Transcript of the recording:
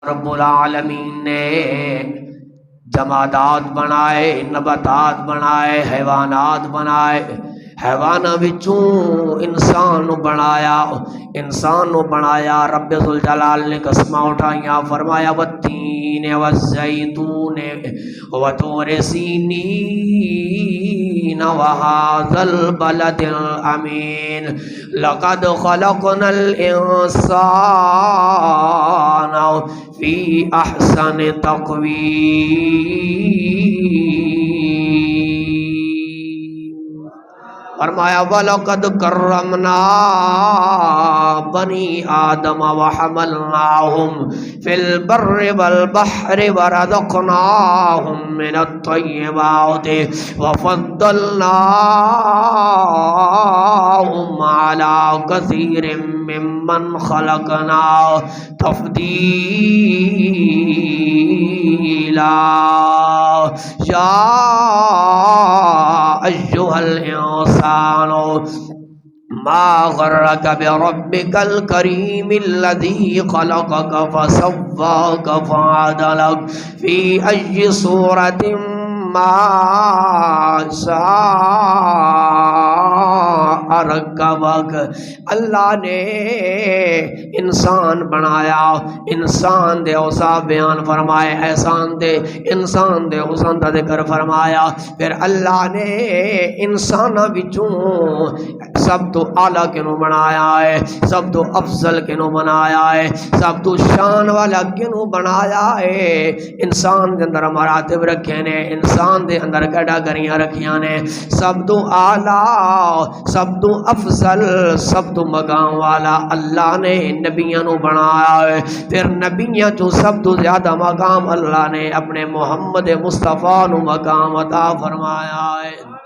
رب العالمین نے جمادات بنائے، نباتات بنائے، حیوانات بنائے، حیواناں وچوں انسان نو بنایا، انسان نو بنایا۔ رب ذوالجلال نے قسماں اٹھائیاں، فرمایا والتین والزیتون وطور سینین وہذا البلد الامین لقد خلقنا الانسان فی احسن تقویم۔ فرمایا وَلَقَدْ كَرَّمْنَا بَنِي آدَمَ وَحَمَلْنَاهُمْ فِي الْبَرِّ وَالْبَحْرِ وَرَزَقْنَاهُمْ مِنَ الطَّيِّبَاتِ وَفَضَّلْنَاهُمْ عَلَى كَثِيرٍ مِّمَّنْ خَلَقْنَا تَفْضِيلًا۔ یا ایھا الانسان ما غرک بربک الکریم الذی خلقک فسواک فعدلک فی ای صورت ما شاء رکبک۔ اللہ نے انسان بنایا، انسان دے اوصاف بیان فرمائے، احسان دے انسان دے حسن دا ذکر فرمایا۔ پھر اللہ نے انساناں وچوں سب تو اعلیٰ کنوں بنایا ہے، سب تو افضل کنوں بنایا ہے، سب تو شان والا کنوں بنایا ہے۔ انسان دے اندر مراتب رکھے نے، انسان دے اندر کیٹاگریاں رکھیاں نے، سب تو اعلیٰ، سب تو افضل، سب تو مقام والا اللہ نے نبیوں نو بنایا ہے۔ پھر نبیوں چوں سب تو زیادہ مقام اللہ نے اپنے محمد مصطفیٰ نو مقام عطا فرمایا ہے۔